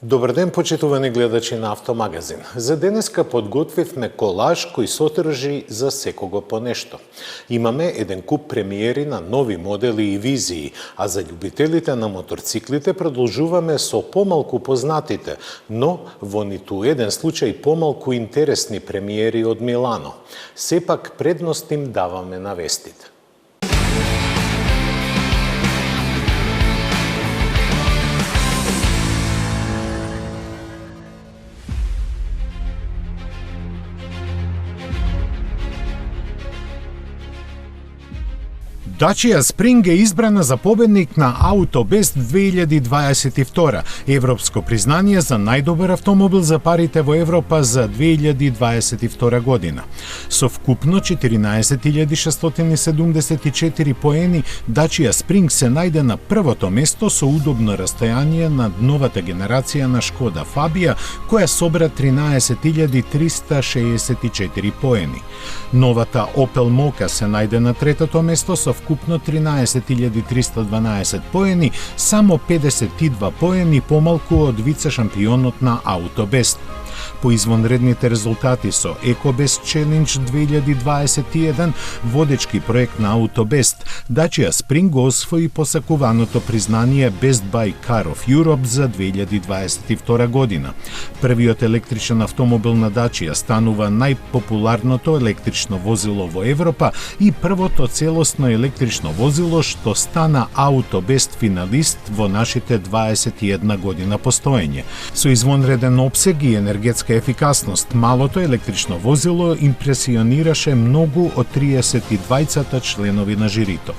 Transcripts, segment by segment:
Добар ден, почитувани гледачи на Автомагазин. За денеска подготвивме колаж кој содржи за секого по нешто. Имаме еден куп премиери на нови модели и визии, а за љубителите на моторциклите продолжуваме со помалку познатите, но во ниту еден случај помалку интересни премиери од Милано. Сепак предност им даваме на вестите. Dacia Spring е избрана за победник на AutoBest 2022, европско признание за најдобар автомобил за парите во Европа за 2022 година. Со вкупно 14.674 поени, Dacia Spring се најде на првото место со удобно растојание над новата генерација на Шкода Фабија, која собра 13.364 поени. Новата Opel Mokka се најде на третото место со вкупно 13.312 поени, само 52 поени помалку од вице-шампионот на AutoBest. По извонредните резултати со EcoBest Challenge 2021, водечки проект на AutoBest, Dacia Spring го освои посакуваното признание Best Buy Car of Europe за 2022 година. Првиот електричен автомобил на Dacia станува најпопуларното електрично возило во Европа и првото целосно електрично возило што стана AutoBest финалист во нашите 21 година постоење. Со извонреден опсег и енергетска ефикасност, малото електрично возило импресионираше многу од 32 членови на жирито.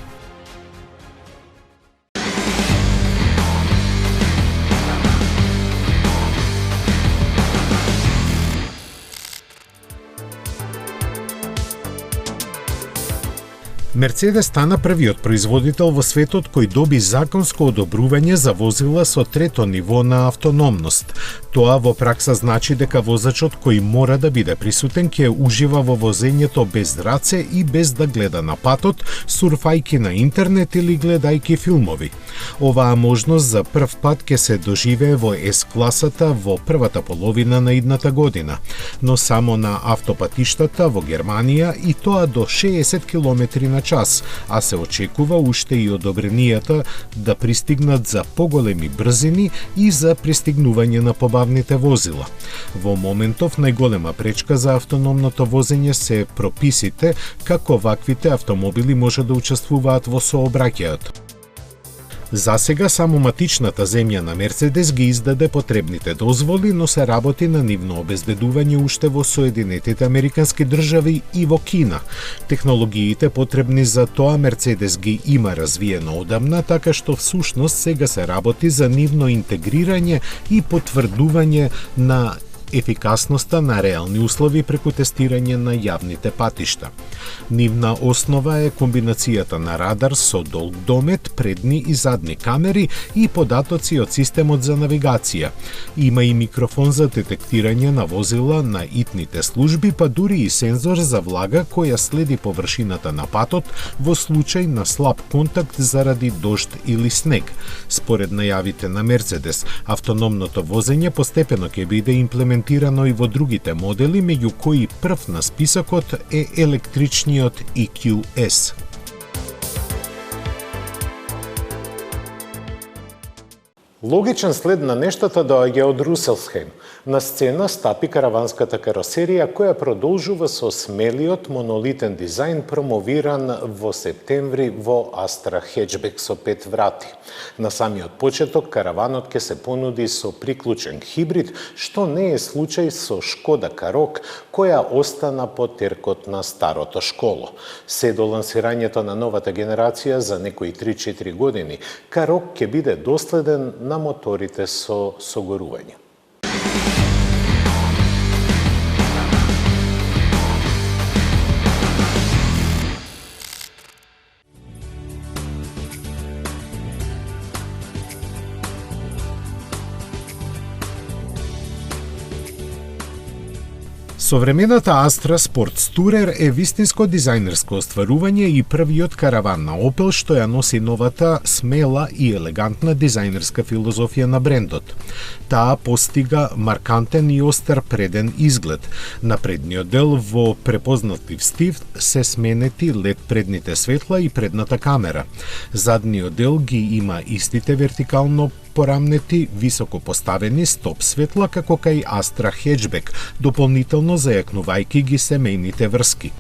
Мерцедес стана првиот производител во светот кој доби законско одобрување за возила со трето ниво на автономност. Тоа во пракса значи дека возачот кој мора да биде присутен ќе ужива во возењето без раце и без да гледа на патот, сурфајки на интернет или гледајки филмови. Оваа можност за прв пат ќе се доживее во С-класата во првата половина на идната година, но само на автопатиштата во Германија и тоа до 60 км на час, а се очекува уште и одобренијата да пристигнат за поголеми брзини и за пристигнување на побавните возила. Во моментов најголема пречка за автономното возење се прописите како ваквите автомобили може да учествуваат во сообраќајот. За сега само матичната земја на Мерцедес ги издаде потребните дозволи, но се работи на нивно обезбедување уште во Соединетите Американски држави и во Кина. Технологиите потребни за тоа Мерцедес ги има развиено одамна, така што всушност сега се работи за нивно интегрирање и потврдување на ефикасноста на реални услови преку тестирање на јавните патишта. Нивна основа е комбинацијата на радар со долг домет, предни и задни камери и податоци од системот за навигација. Има и микрофон за детектирање на возила на итните служби, па дури и сензор за влага која следи површината на патот во случај на слаб контакт заради дожд или снег. Според најавите на Мерцедес, автономното возење постепено ќе биде имплементирано и во другите модели, меѓу кои прв на списокот е електричниот EQS. Логичен след на нештата доаѓа од Руселсхеим. На сцена стапи караванската каросерија која продолжува со смелиот монолитен дизајн промовиран во септември во Astra Hatchback со 5 врати. На самиот почеток караванот ќе се понуди со приклучен хибрид, што не е случај со Шкода Карок, која остана по теркот на старото школо. Се до лансирањето на новата генерација за некои 3-4 години, Карок ќе биде доследен на моторите со согорување. Современата Astra Sports Tourer е вистинско дизајнерско остварување и првиот караван на Opel што ја носи новата, смела и елегантна дизајнерска филозофија на брендот. Таа постига маркантен и остар преден изглед. На предниот дел во препознатлив стив се сменети LED предните светла и предната камера. Задниот дел ги има истите вертикално порамнети, високо поставени стоп светла како кај Astra Hatchback, дополнително зајакнувајќи ги семејните врски.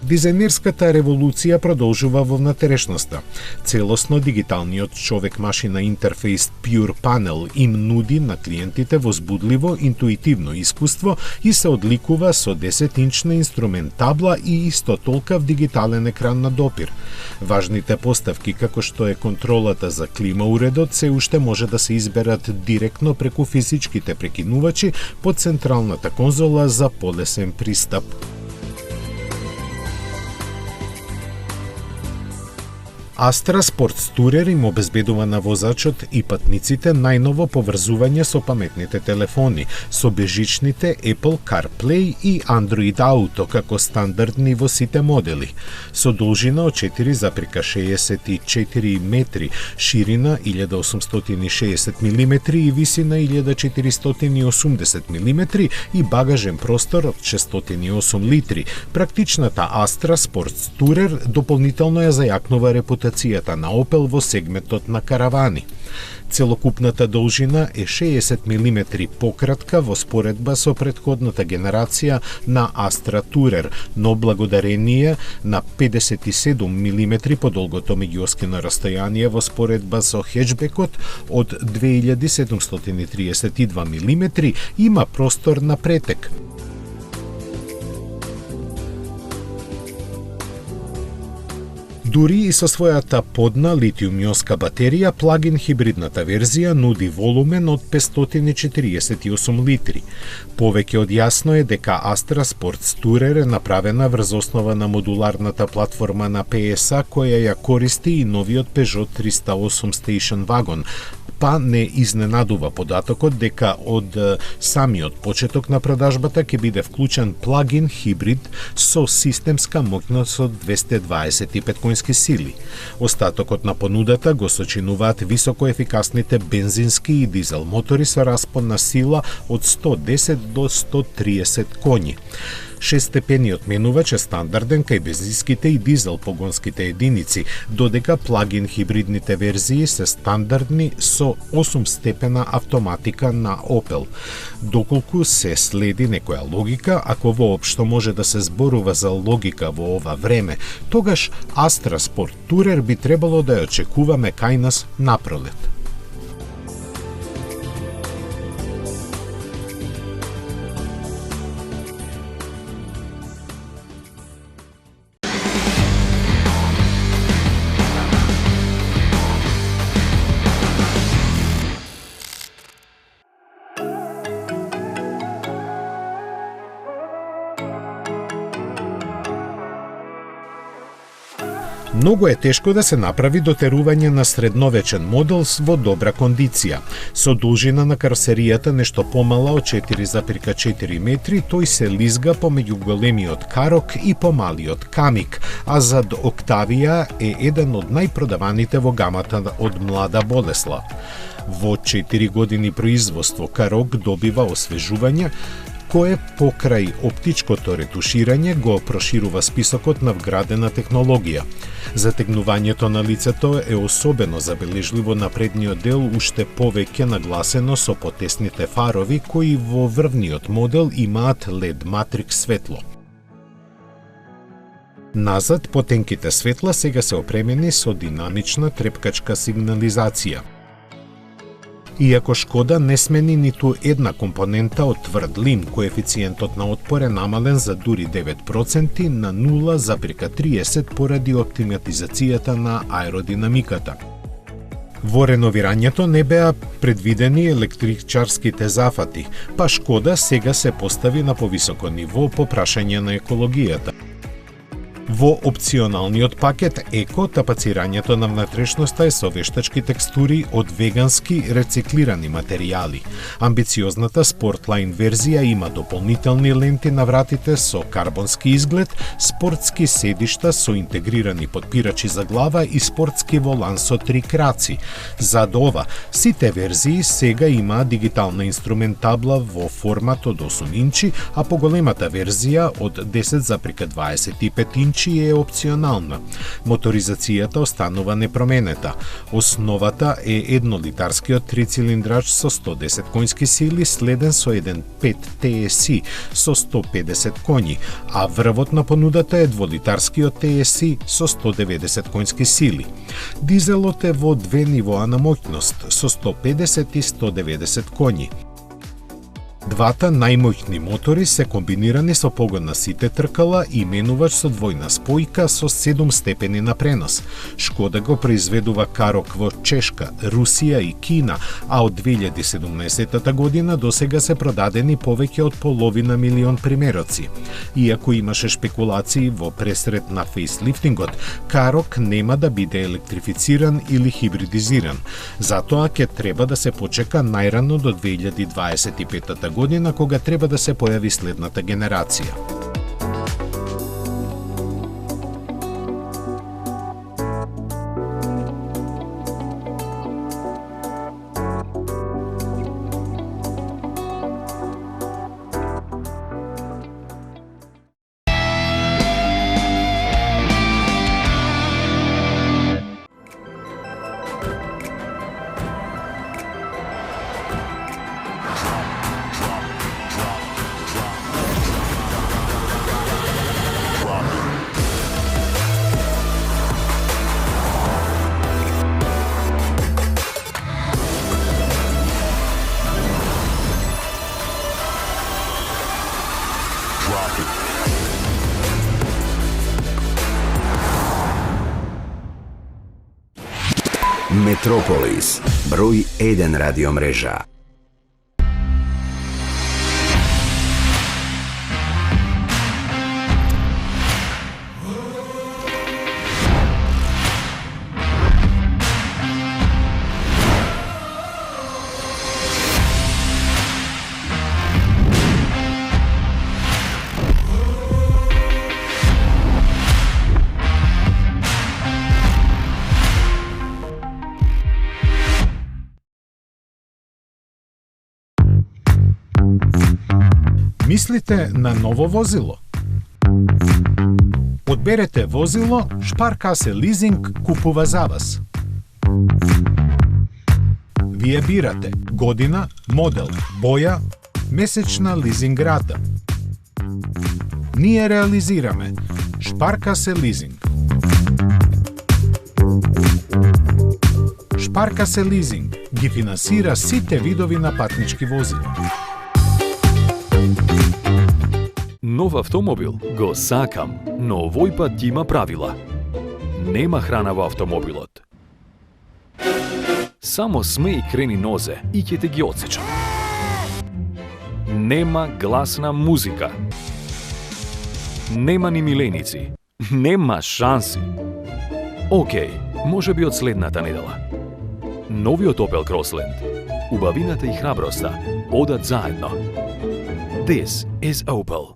Дизајнерската револуција продолжува во внатрешноста. Целосно дигиталниот човек-машина интерфејс Pure Panel им нуди на клиентите возбудливо, интуитивно искуство и се одликува со 10-инчна инструмент табла и исто толкав дигитален екран на допир. Важните поставки како што е контролата за клима уредот се уште може да се изберат директно преку физичките прекинувачи по централната конзола за полесен пристап. Astra Sports Tourer им обезбедува на возачот и патниците најново поврзување со паметните телефони, со бежичните Apple CarPlay и Android Auto како стандардни во сите модели, со должина од 4,64 метри, ширина 1860 мм и висина 1480 мм и багажен простор од 608 литри. Практичната Astra Sports Tourer дополнително ја зајакнува репутацијата на Opel во сегментот на каравани. Целокупната должина е 60 мм пократка во споредба со претходната генерација на Astra Tourer, но благодарение на 57 мм подолгото меѓуоскино растојание во споредба со хетчбекот од 2732 мм има простор на претек. Дури и со својата подна литиум-ионска батерија, плагин хибридната верзија нуди волумен од 548 литри. Повеќе од јасно е дека Astra Sports Tourer е направена врз основа на модуларната платформа на PSA која ја користи и новиот Peugeot 308 Station Wagon, па не изненадува податокот дека од самиот почеток на продажбата ќе биде вклучен плагин хибрид со системска моќност од 225 конски сили. Остатокот на понудата го сочинуваат високо ефикасните бензински и дизел мотори со распон на сила од 110 до 130 коњи. Шестстепениот менувач е стандарден кај бензинските и дизел погонските единици, додека плагин хибридните верзии се стандардни со 8-степена автоматика на Opel. Доколку се следи некоја логика, ако воопшто може да се зборува за логика во ова време, тогаш Astra Sport Tourer би требало да ја очекуваме кај нас напролет. Многу е тешко да се направи дотерување на средновечен модел во добра кондиција. Со должина на каросеријата нешто помала од 4,4 метри, тој се лизга помеѓу големиот Карок и помалиот Камик, а зад Октавија е еден од најпродаваните во гамата од Млада Болесла. Во 4 години производство Карок добива освежување, кое покрај оптичкото ретуширање го проширува списокот на вградена технологија. Затегнувањето на лицето е особено забележливо на предниот дел, уште повеќе нагласено со потесните фарови кои во врвниот модел имаат LED матрикс светло. Назад потенките светла сега се опремени со динамична трепкачка сигнализација. Иако Шкода не смени ниту една компонента од тврд лим, коефициентот на отпор е намален за дури 9% на 0,30 поради оптимизацијата на аеродинамиката. Во реновирањето не беа предвидени електричарските зафати, па Шкода сега се постави на повисоко ниво по прашање на екологијата. Во опционалниот пакет Еко, тапацирањето на внатрешноста е со вештачки текстури од вегански рециклирани материјали. Амбициозната спортлайн верзија има дополнителни ленти на вратите со карбонски изглед, спортски седишта со интегрирани подпирачи за глава и спортски волан со 3 краци. Зад ова, сите верзии сега имаа дигитална инструментабла во формат од 8 инчи, а поголемата верзија од 10,25 инчи е опционална. Моторизацијата останува непроменета. Основата е еднолитарскиот трицилиндрач со 110 конски сили, следен со 1.5 TSI со 150 коњи, а врвот на понудата е дволитарскиот TSI со 190 конски сили. Дизелот е во две нивоа на моќност, со 150 и 190 коњи. Двата најмоќни мотори се комбинирани со погон на сите тркала и менувач со двојна спојка со 7 степени на пренос. Шкода го произведува карок во Чешка, Русија и Кина, а од 2017 година досега се продадени повеќе од половина милион примероци. Иако имаше шпекулации во пресред на фейслифтингот, карок нема да биде електрифициран или хибридизиран. Затоа ќе треба да се почека најрано до 2025 година, кога треба да се појави следната генерација. Метрополис, број 1 радиомрежа. Мислите на ново возило? Одберете возило, Шпаркасе лизинг купува за вас. Вие бирате година, модел, боја, месечна лизинг рата. Ние реализираме Шпаркасе лизинг. Шпаркасе лизинг ги финансира сите видови на патнички возила. Нов автомобил го сакам, но овој пат ќе има правила. Нема храна во автомобилот. Само смеј крени нозе и ќе те ги отсечам. Нема гласна музика. Нема ни миленици. Нема шанси. Океј, може би од следната недела. Новиот Opel Crossland. Убавината и храброста одат заедно. This is Opel.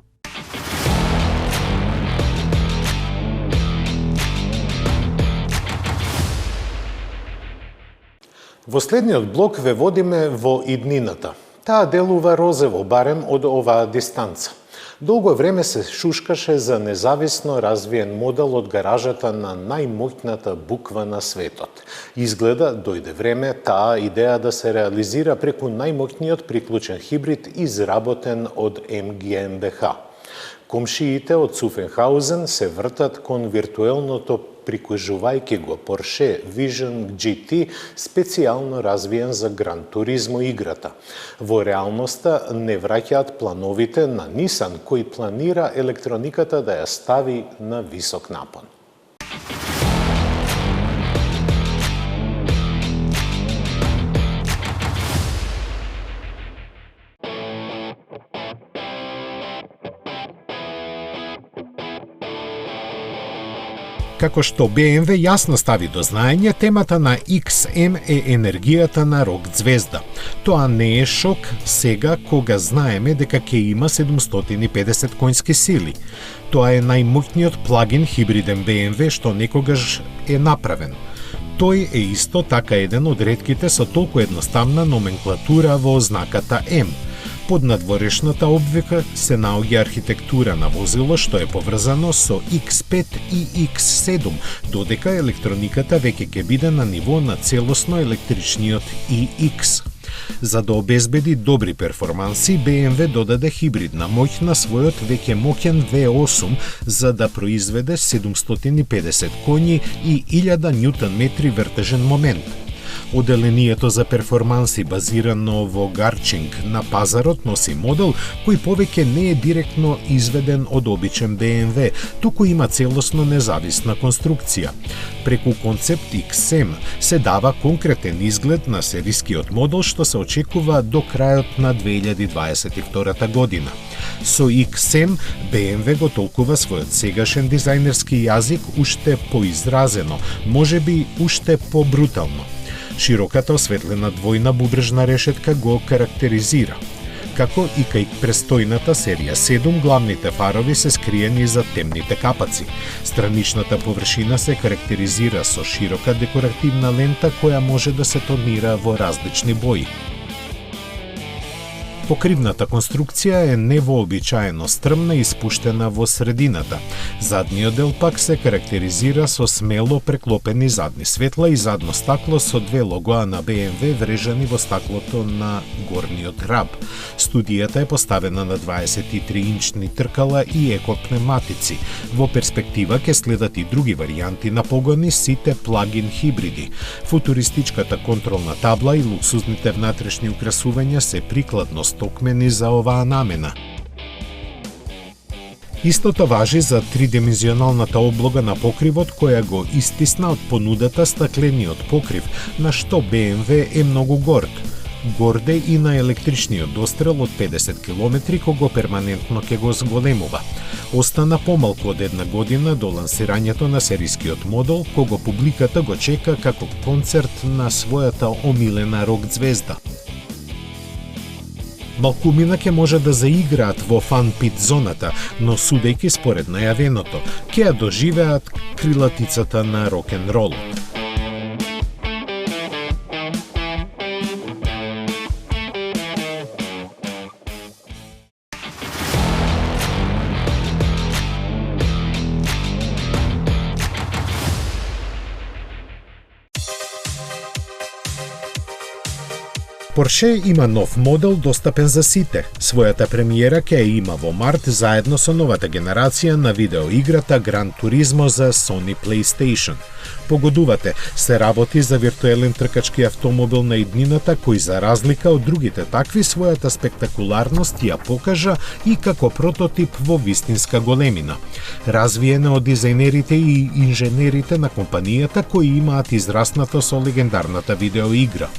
Во следниот блок ве водиме во иднината. Таа делува розево, барем од оваа дистанца. Долго време се шушкаше за независно развиен модел од гаражата на најмоќната буква на светот. Изгледа, дојде време таа идеја да се реализира преку најмоќниот приклучен хибрид изработен од МГМБХ. Комшиите од Цуфенхаузен се вртат кон виртуелното прикажувајќи го Porsche Vision GT, специјално развиен за Гран Туризмо играта. Во реалноста не враќаат плановите на Nissan, кој планира електрониката да ја стави на висок напон. Како што BMW јасно стави до знаење, темата на XM е енергијата на рок ѕвезда. Тоа не е шок сега кога знаеме дека ќе има 750 конски сили. Тоа е најмоќниот плагин хибриден BMW што некогаш е направен. Тој е исто така еден од ретките со толку едноставна номенклатура во ознаката M. Под надворешната обвика се наоѓа архитектура на возило што е поврзано со X5 и X7, додека електрониката веќе ќе биде на ниво на целосно електричниот iX. За да обезбеди добри перформанси, BMW додаде хибридна моќ на својот веќе моќен V8 за да произведе 750 коњи и 1000 Нм вртежен момент. Оделението за перформанси базирано во Гарчинг на пазарот носи модел кој повеќе не е директно изведен од обичен BMW, туку има целосно независна конструкција. Преку концепт XM се дава конкретен изглед на серискиот модел што се очекува до крајот на 2022 година. Со XM BMW го толкува својот сегашен дизајнерски јазик уште поизразено, можеби уште побрутално. Широката осветлена двојна бубрежна решетка го карактеризира. Како и кај престојната серија 7, главните фарови се скриени за темните капаци. Страничната површина се карактеризира со широка декоративна лента која може да се тонира во различни бои. Покривната конструкција е невообичаено стрмна и спуштена во средината. Задниот дел пак се карактеризира со смело преклопени задни светла и задно стакло со две логоа на BMW врежани во стаклото на горниот раб. Студијата е поставена на 23-инчни тркала и екопневматици. Во перспектива ќе следат и други варијанти на погони, сите плагин хибриди. Футуристичката контролна табла и луксузните внатрешни украсувања се прикладно стокмени за оваа намена. Истото важи за тридимenzионалната облога на покривот која го истисна од понудата стаклениот покрив, на што BMW е многу горд. Горде и на електричниот дострел од 50 км кого перманентно ќе го зголемува. Остана помалку од една година до лансирањето на серискиот модел, кого публиката го чека како концерт на својата омилена рок ѕвезда. Малкумина ќе може да заиграат во фан-пит зоната, но судејќи според најавеното, ќе ја доживеат крилатицата на рок-н-ролот. Porsche има нов модел достапен за сите. Својата премиера ќе ја има во март заедно со новата генерација на видеоиграта Gran Turismo за Sony PlayStation. Погодувате, се работи за виртуелен тркачки автомобил на иднината кој за разлика од другите такви својата спектакуларност ја покажа и како прототип во вистинска големина. Развиена од дизајнерите и инженерите на компанијата кои имаат израснато со легендарната видеоигра.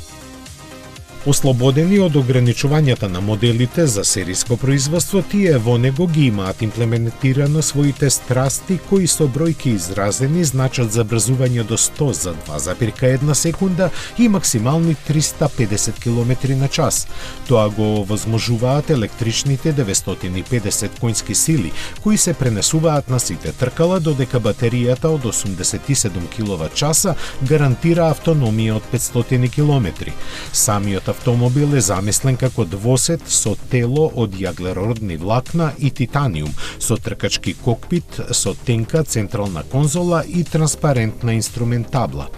Ослободени од ограничувањата на моделите за сериско производство, тие во него ги имаат имплементирано своите страсти кои со бројки изразени значат забрзување до 100 за 2,1 секунда и максимални 350 км на час. Тоа го возможуваат електричните 950 конски сили, кои се пренесуваат на сите тркала, додека батеријата од 87 кWh гарантира автономија од 500 км. Самиот автомобил е замислен како двосет со тело од јаглеродни влакна и титаниум, со тркачки кокпит, со тенка централна конзола и транспарентна инструментабла.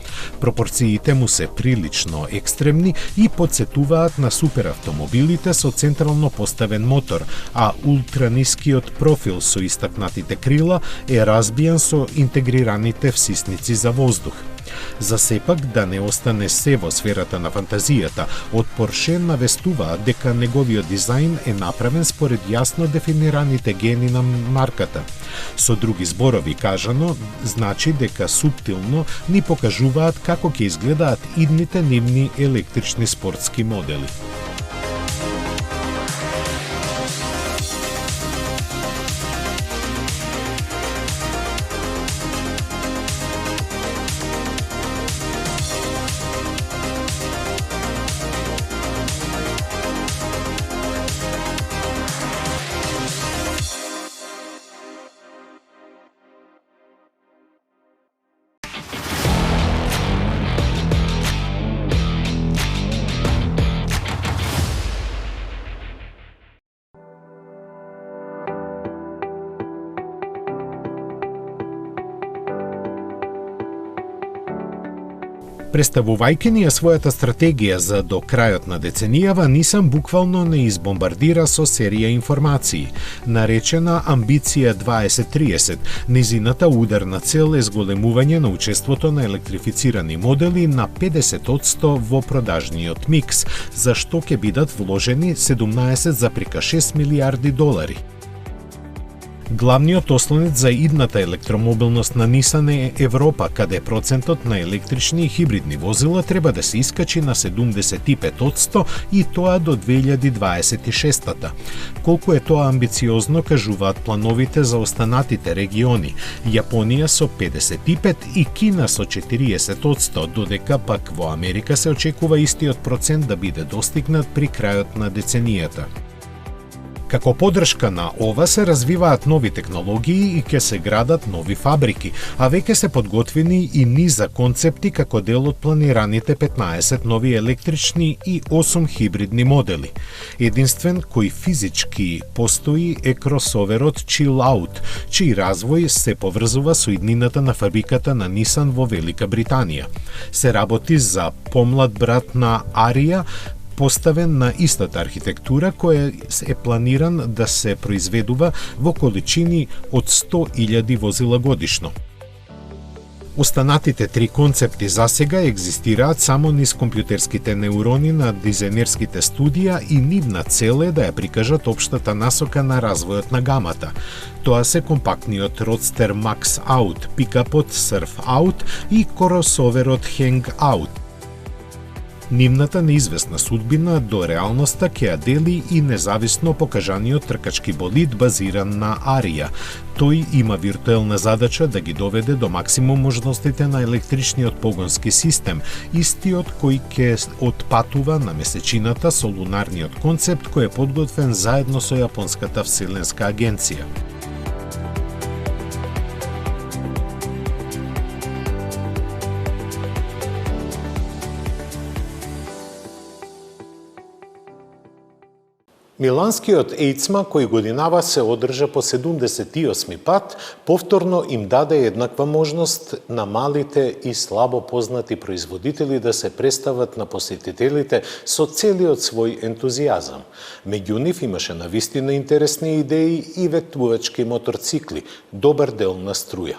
Пропорциите му се прилично екстремни и подсетуваат на суперавтомобилите со централно поставен мотор, а ултранискиот профил со истакнатите крила е разбијан со интегрираните всисници за воздух. За сепак да не остане се во сферата на фантазијата, од Porsche навестуваат дека неговиот дизајн е направен според јасно дефинираните гени на марката. Со други зборови кажано, значи дека суптилно ни покажуваат како ќе изгледаат идните нивни електрични спортски модели. Представувајќи ни ја својата стратегија за до крајот на деценијава, Nissan буквално не избомбардира со серија информации. Наречена Амбиција 2030, низината ударна цел е зголемување на учеството на електрифицирани модели на 50% во продажниот микс, за што ќе бидат вложени 17,6 милиарди долари. Главниот ослонец за идната електромобилност на Nissan е Европа, каде процентот на електрични и хибридни возила треба да се искачи на 75% и тоа до 2026-та. Колку е тоа амбициозно, кажуваат плановите за останатите региони. Јапонија со 55% и Кина со 40%, додека пак во Америка се очекува истиот процент да биде достигнат при крајот на деценијата. Како поддршка на ова се развиваат нови технологии и ќе се градат нови фабрики, а веќе се подготвени и низа концепти како дел од планираните 15 нови електрични и 8 хибридни модели. Единствен кој физички постои е кросоверот Chill Out, чиј развој се поврзува со иднината на фабриката на Nissan во Велика Британија. Се работи за помлад брат на Арија, поставен на истата архитектура која е планиран да се произведува во количини од 100.000 возила годишно. Останатите три концепти засега екзистираат само низ компјутерските неурони на дизајнерските студија и нивна цел е да ја прикажат општата насока на развојот на гамата. Тоа се компактниот Roadster Max Out, пикапот Surf Out и кросоверот Hang Out. Нивната неизвестна судбина до реалноста ќе ја дели и независно покажаниот тркачки болид базиран на Арија. Тој има виртуелна задача да ги доведе до максимум можностите на електричниот погонски систем, истиот кој ќе отпатува на месечината со лунарниот концепт кој е подготвен заедно со Јапонската вселенска агенција. Миланскиот ејцма, кој годинава се одржа по 78 пат, повторно им даде еднаква можност на малите и слабо познати производители да се представат на посетителите со целиот свој ентузијазам. Меѓу нив имаше навистина интересни идеи и ветувачки моторцикли, добар дел на струја.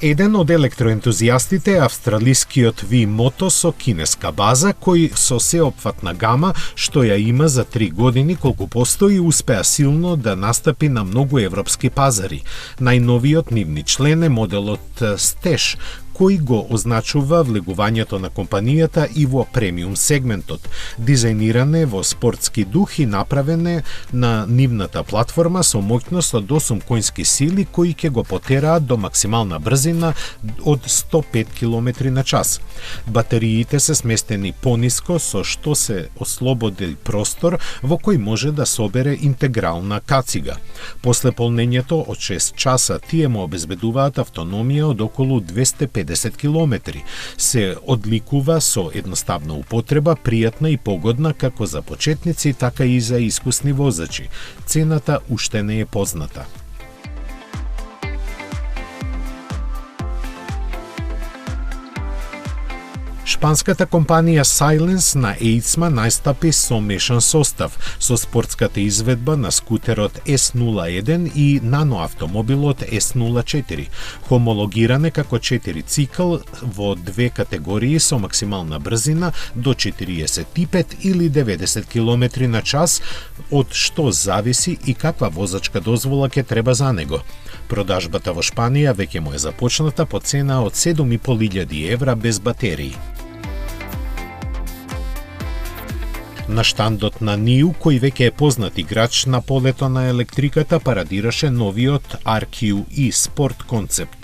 Еден од електроентузијастите е австралискиот V-Moto со кинеска база, кој со сеопфатна гама, што ја има за 3 години колку постои, успеа силно да настапи на многу европски пазари. Најновиот нивни член е моделот Steš, кој го означува влегувањето на компанијата и во премиум сегментот. Дизајниран е во спортски дух и направен е на нивната платформа со моќност од 8 коњски сили кои ќе го потераат до максимална брзина од 105 км на час. Батериите се сместени пониско, со што се ослободи простор во кој може да собере интегрална кацига. После полнењето од 6 часа тие му обезбедуваат автономија од околу 250 км. Се одликува со едноставна употреба, пријатна и погодна како за почетници, така и за искусни возачи. Цената уште не е позната. Шпанската компанија Silence на ејцма најстапи со мешан состав, со спортската изведба на скутерот S01 и наноавтомобилот S04. Хомологиран е како 4 цикл во две категории со максимална брзина до 45 или 90 км на час, од што зависи и каква возачка дозвола ќе треба за него. Продажбата во Шпанија веќе му е започната по цена од 7.500 евра без батерии. На штандот на NIO, кој веќе е познат играч на полето на електриката, парадираше новиот RQE Sport концепт.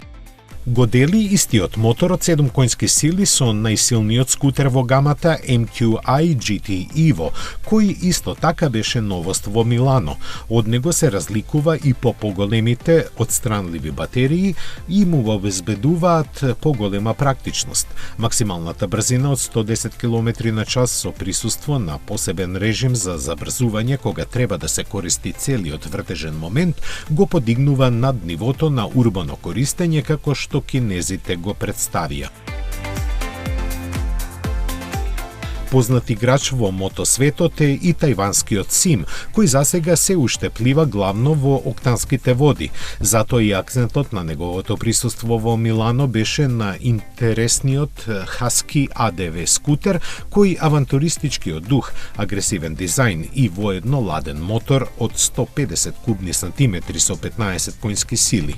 го дели истиот мотор од 7 коњски сили со најсилниот скутер во гамата MQI GT Evo, кој исто така беше новост во Милано. Од него се разликува и по поголемите отстранливи батерии и му обезбедуваат поголема практичност. Максималната брзина од 110 км на час со присуство на посебен режим за забрзување кога треба да се користи целиот вртежен момент го подигнува над нивото на урбано користење како што кинезите го представија. Познат играч во мотосветот е и тајванскиот Сим, кој засега се уште плива главно во октанските води. Затоа и акцентот на неговото присуство во Милано беше на интересниот Husky ADV скутер, кој авантуристичкиот дух, агресивен дизајн и воедно ладен мотор од 150 кубни сантиметри со 15 коњски сили.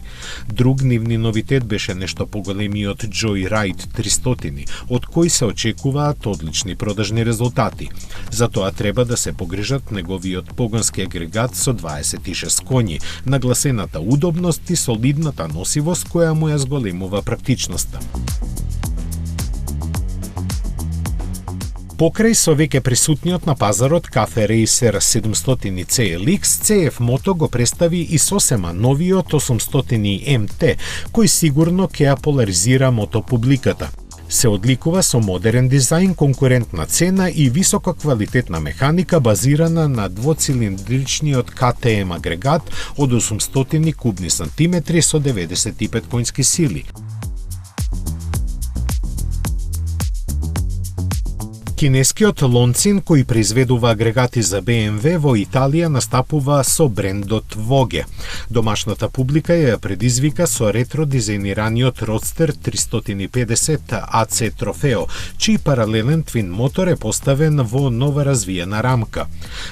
Друг нивни новитет беше нешто поголемиот Joyride 300, од кој се очекуваат одлични продажни резултати. Затоа треба да се погрижат неговиот погонски агрегат со 26 коњи, нагласената удобност и солидната носивост која му ја зголемува практичноста. Покрај со веќе присутниот на пазарот Cafe Racer 700 CLX, CF Moto го представи и сосема новиот 800 MT, кој сигурно ќе ја поларизира мотопубликата. Се одликува со модерен дизајн, конкурентна цена и високо квалитетна механика базирана на двоцилиндричниот KTM агрегат од 800 кубни сантиметри со 95 коњски сили. Кинескиот Лонцин, кој произведува агрегати за BMW во Италија, настапува со брендот Vogue. Домашната публика ја предизвика со ретро дизајнираниот Roadster 350 AC Trofeo, чиј паралелен твин мотор е поставен во нова развиена рамка.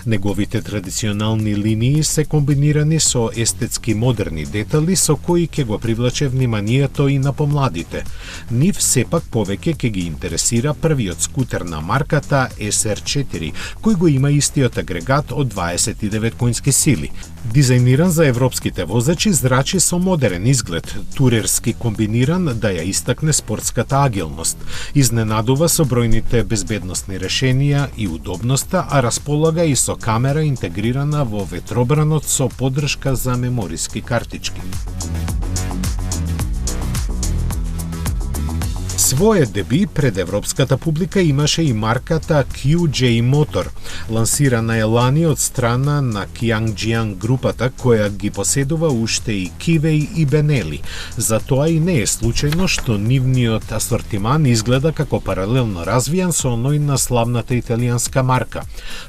Неговите традиционални линии се комбинирани со естетски модерни детали со кои ќе го привлече вниманието и на помладите. Нив сепак повеќе ќе ги интересира првиот скутер на марката SR4, кој го има истиот агрегат од 29 коњски сили. Дизајниран за европските возачи, зрачи со модерен изглед, турерски комбиниран да ја истакне спортската агилност. Изненадува со бројните безбедносни решенија и удобноста, а располага и со камера интегрирана во ветробранот со поддршка за мемориски картички. Своје деби пред европската публика имаше и марката QJ Motor, лансирана е лани од страна на Qiangjiang групата, која ги поседува уште и Kivei и Benelli. Затоа и не е случајно што нивниот асортиман изгледа како паралелно развијан со оној на славната италијанска марка.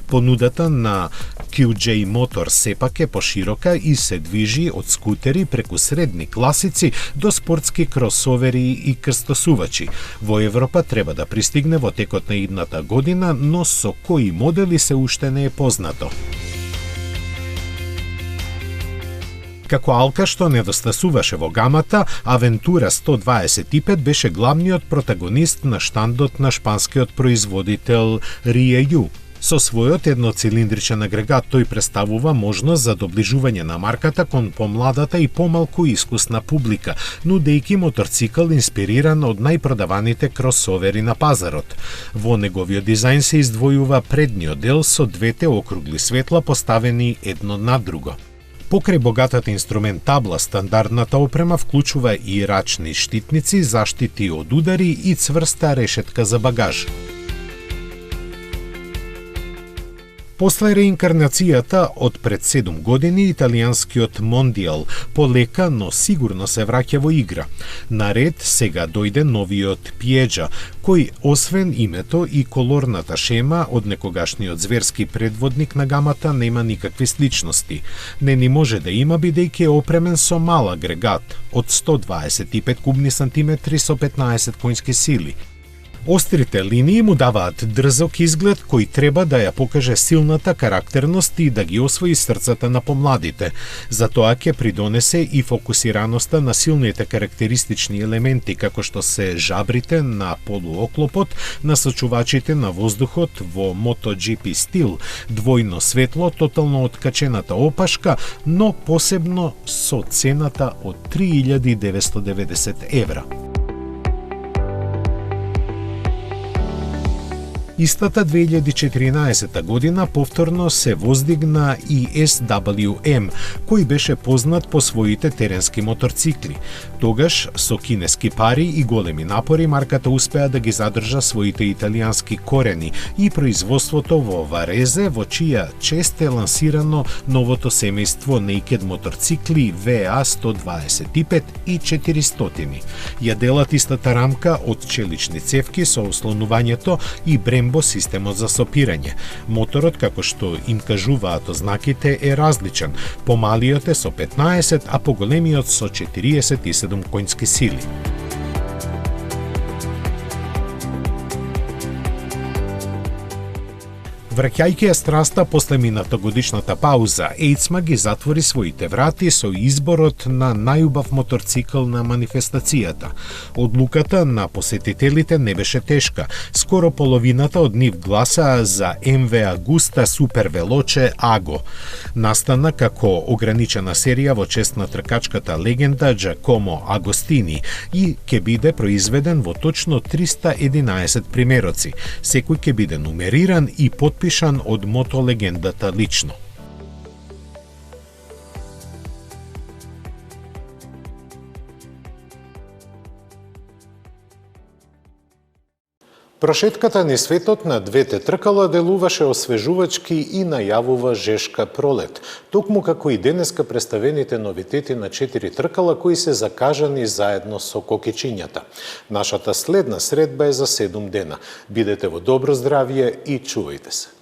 Понудата на QJ Motor сепак е поширока и се движи од скутери преку средни класици до спортски кросовери и крстосувачи. Во Европа треба да пристигне во текот на идната година, но со кои модели се уште не е познато. Како алка што недостасуваше во гамата, Aventura 125 беше главниот протагонист на штандот на шпанскиот производител Rieu. Со својот едноцилиндричен агрегат тој представува можност за доближување на марката кон помладата и помалку искусна публика, нудејќи моторцикл инспириран од најпродаваните кросовери на пазарот. Во неговиот дизајн се издвојува предниот дел со двете округли светла поставени едно над друго. Покрај богатата инструмент табла, стандардната опрема вклучува и рачни штитници, заштити од удари и цврста решетка за багаж. После реинкарнацијата од пред 7 години, италијанскиот Мондиал полека, но сигурно се враќа во игра. Наред сега дојде новиот Pieggia, кој освен името и колорната шема од некогашниот зверски предводник на гамата нема никакви сличности. Не ни може да има бидејќи е опремен со мал агрегат од 125 кубни сантиметри со 15 коњски сили. Острите линии му даваат дрзок изглед кој треба да ја покаже силната карактерност и да ги освои срцата на помладите. Затоа ќе придонесе и фокусираноста на силните карактеристични елементи, како што се жабрите на полуоклопот, насочувачите на воздухот во MotoGP стил, двојно светло, тотално откачената опашка, но посебно со цената од 3990 евра. Истата 2014 година повторно се воздигна и SWM, кој беше познат по своите теренски моторцикли. Тогаш, со кинески пари и големи напори, марката успеа да ги задржа своите италијански корени и производството во Варезе, во чија чест е лансирано новото семејство Naked моторцикли VA125 и 400. Ја делат истата рамка од челични цевки со ослонувањето и брембо системот за сопирање. Моторот, како што им кажуваат ознаките, е различен. Помалиот е со 15, а поголемиот со 47 коњски сили. Враќајќи ја страста после минатогодишната пауза, Ејцма ги затвори своите врати со изборот на најубав моторцикл на манифестацијата. Одлуката на посетителите не беше тешка. Скоро половината од нив гласаа за MV Agusta Super Veloce Ago. Настана како ограничена серија во чест на тркачката легенда Джакомо Агостини и ќе биде произведен во точно 311 примероци. Секој ќе биде нумериран и подпишан од мотолегендата лично. Прошетката низ светот на двете тркала делуваше освежувачки и најавува жешка пролет, токму како и денеска представените новитети на 4 тркала кои се закажани заедно со кокичињата. Нашата следна средба е за 7 дена. Бидете во добро здравје и чувајте се.